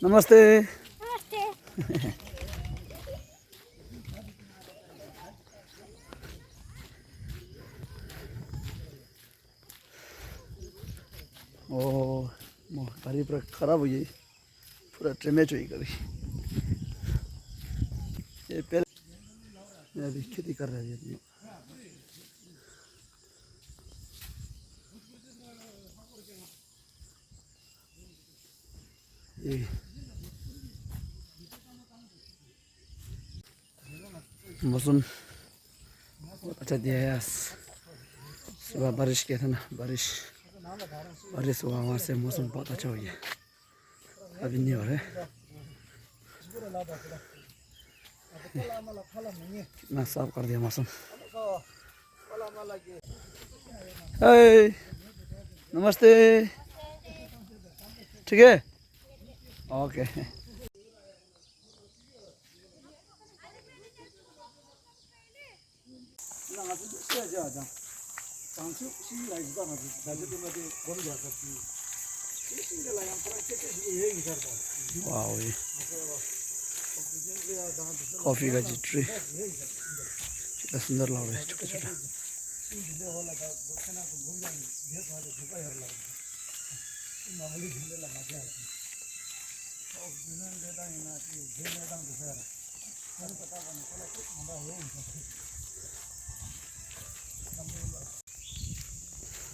नमस्ते। नमस्ते। ओ म गाड़ी पूरा खराब हुई, पूरा डैमेज हुई गाड़ी। ये पहले मैं अभी खेती कर रहा है ये मौसम बहुत अच्छा दिया है आज। सुबह बारिश किया था ना, बारिश हुआ, वहाँ से मौसम बहुत अच्छा हो गया। अभी नहीं हो रहा है। कितना साफ कर दिया मौसम। हाय, नमस्ते। ठीक है, ओके। वाह, ये कॉफी का ट्री कितना सुंदर लग रहा है, छोटा छोटा।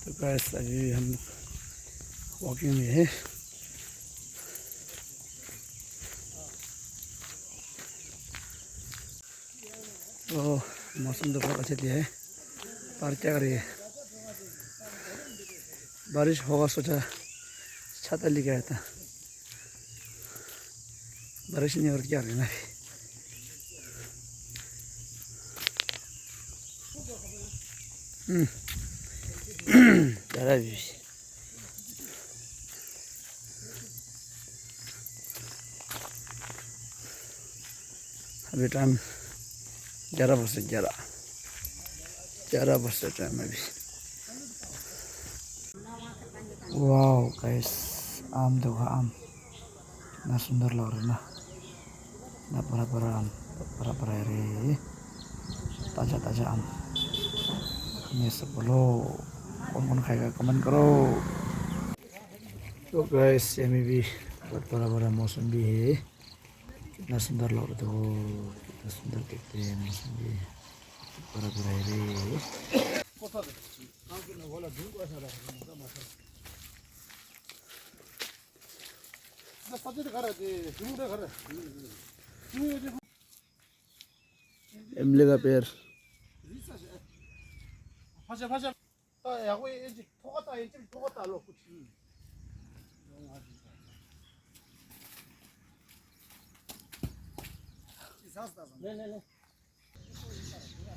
तो गाइस अभी हम वॉकिंग में है। तो मौसम तो बहुत अच्छा दिया है, पर क्या करिए, बारिश होगा सोचा, छाता लेके आया था, बारिश नहीं और क्या करना है। ज़्यादा भी अभी टाइम 11 बजे, 11 बजे टाइम अभी। वाह गाइस, आम देखो, आम कितना सुंदर लग रहा है ना, इतना बड़ा बड़ा आम, बड़ा बड़ा है रे, ताज़ा ताज़ा आम। ये सब बोलो, कौन खाएगा कमेंट करो। तो गाइस ये में भी बहुत बड़ा बड़ा मौसम भी है, कितना सुंदर लग रहा है। तो कितना सुंदर देखते हैं मौसम भी, बड़ा बड़ा है रे। इमली का पेड़,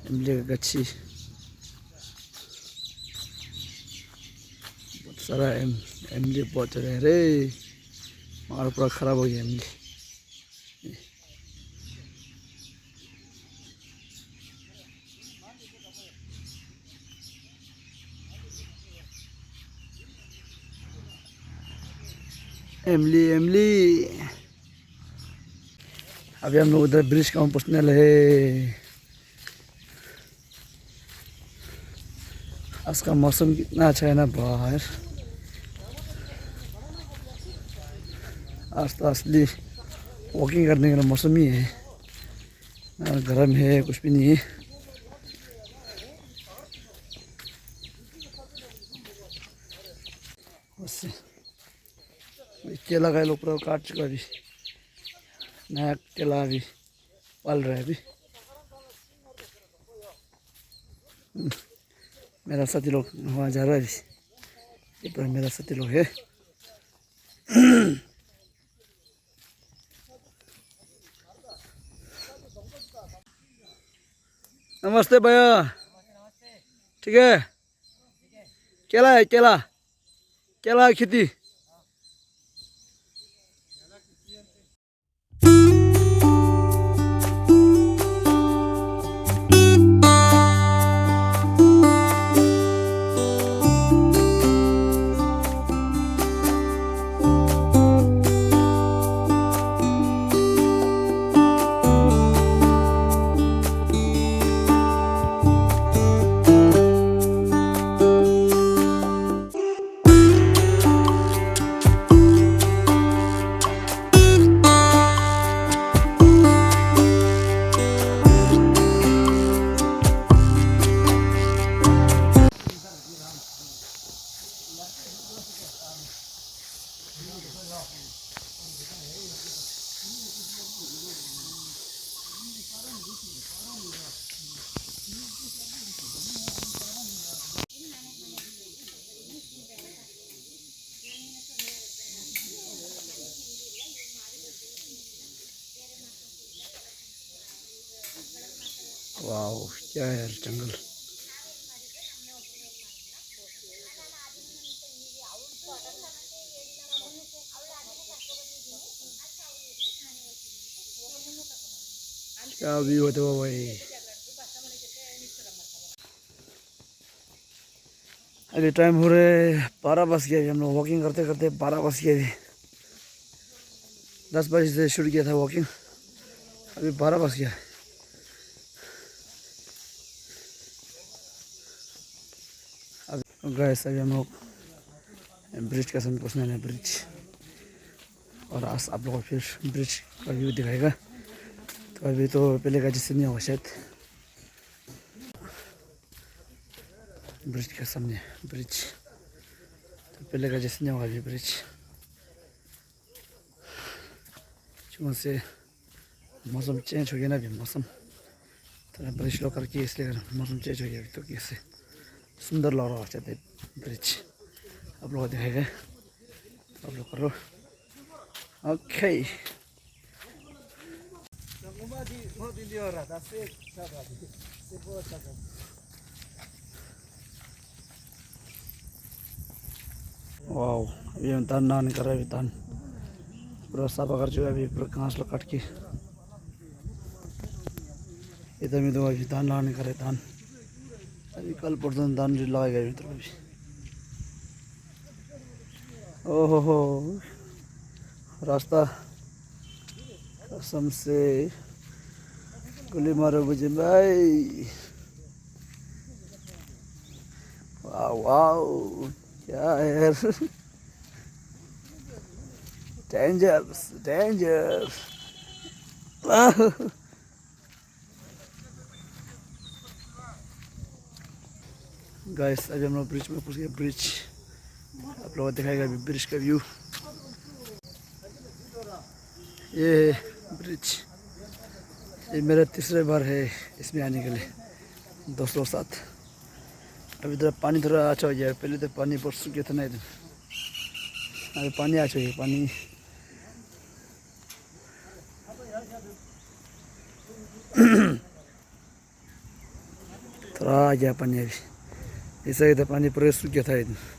इमली का गच्छी, बहुत सारा इमली बहुत रहे रे, मगर पूरा खराब हो गया इमली। इमली इमली। अभी हम लोग उधर ब्रिज का पहुँचने वाले है। आज का मौसम कितना अच्छा है ना बाहर, आज तो असली वॉकिंग करने का मौसम ही है ना, गर्म है कुछ भी नहीं है। बस केला का लोग पूरा काट चुका, अभी नया केला अभी पल रहा है अभी। मेरा साथी लोग वहाँ जा रहा है अभी, ये पर मेरा साथी लोग है। नमस्ते भैया। ठीक है, केला है, केला, केला खेती। वाह क्या है यार जंगल। क्या व्यू होते हो भाई। अभी टाइम हो रहे 12 बज गया। अभी हम लोग वॉकिंग करते करते 12 बज गया। अभी 10 बजे से शुरू किया था वॉकिंग, अभी 12 बज गया। अब गैस अभी हम लोग ब्रिज का सामने पहुँचने हैं, ब्रिज। और आज आप लोगों को फिर ब्रिज का व्यू दिखाएगा। तो अभी तो पहले का जैसे नहीं होगा शायद। ब्रिज के सामने ब्रिज, तो पहले का जैसे नहीं होगा अभी ब्रिज। क्यों से मौसम चेंज हो गया ना अभी, मौसम थोड़ा ब्रिज लो करके इसलिए मौसम चेंज हो गया अभी। तो कैसे सुंदर लग रहा है ब्रिज, आप लोग दिखाएगा, आप लोग करो। ओके वाओ, अभी हम धान ना कर रहे। अभी धान पूरा साफ कर चुका है, अभी पूरा घास लो काट के इधर में। तो अभी धान लगाने कर रहे धान। अभी कल परसों धान लगाएगा अभी। तो अभी ओहो हो रास्ता कसम से गोली मारो मुझे भाई। वाह वाह क्या है यार। Dangers danger. गाइस अभी हम लोग ब्रिज में पहुंच गए। ब्रिज आप लोगों को दिखाएगा अभी ब्रिज का व्यू। ये ब्रिज, ये मेरा तीसरा बार है इसमें आने के लिए दोस्तों के साथ। अभी थोड़ा पानी थोड़ा अच्छा हो गया। पहले तो पानी बहुत सूख गया था ना इधर, अभी पानी अच्छा हो गया। पानी थोड़ा आ गया पानी अभी। ऐसा ही था, पानी पूरा सूख गया था इधर।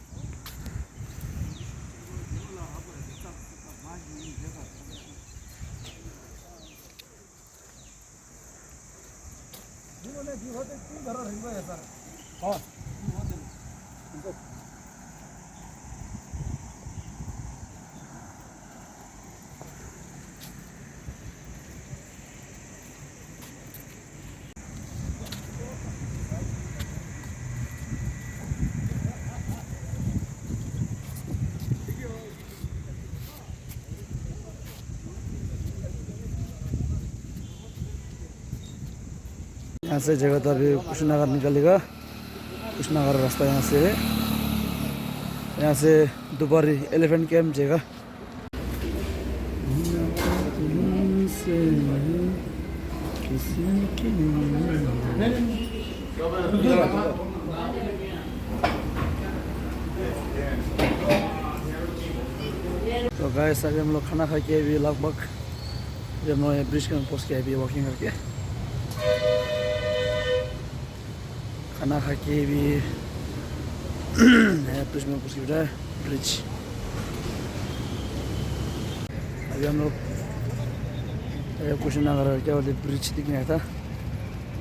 यहाँ से जगह तो अभी कुशीनगर निकलेगा। कुशीनगर रास्ता यहाँ से है। यहाँ से दोबारी एलिफेंट कैम्प जगह। तो गाइस अभी हम लोग खाना खा के अभी लगभग जब हम लोग ब्रिज के पहुँच के अभी वॉकिंग करके खाना खा के भी ब्रिज में पहुँच गया ब्रिज। अभी हम लोग कुशीनगर क्या बोलते ब्रिज दिखने आया था।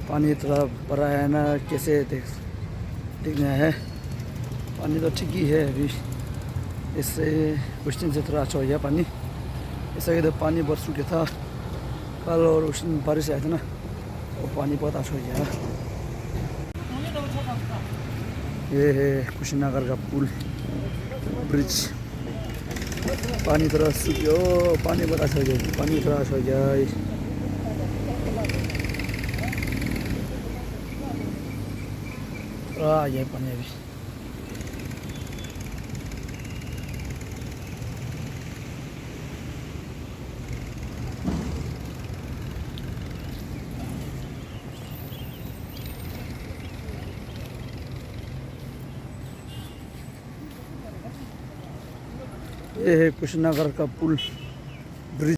पानी थोड़ा बड़ा है ना, कैसे दिखने है। पानी तो ठीक ही है अभी, इससे कुछ दिन से थोड़ा अच्छा हो गया पानी। ऐसा कि तो पानी बहुत सूखा था कल, और उस दिन बारिश आया था ना, वो पानी बहुत अच्छा हो गया। ये है कुशीनगर का पुल ब्रिज। पानी थोड़ा सूख गया, पानी बहुत अच्छा हो गया, पानी थोड़ा अच्छा हो गया। थोड़ा आ गया पानी अभी। ये है कुशीनगर का पुल ब्रिज।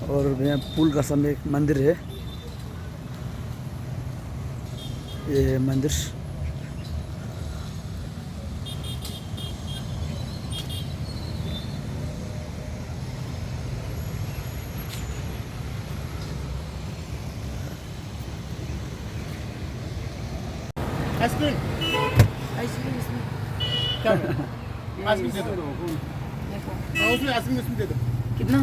और यहाँ पुल का सामने एक मंदिर है, ये है मंदिर। आइसक्रीम आइसक्रीम इसमें क्या आइसक्रीम दे दो। हाँ, उसमें आइसक्रीम इसमें दे दो। कितना?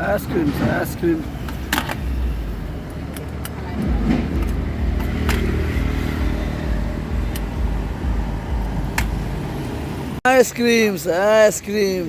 Ice cream ice cream ice cream ice cream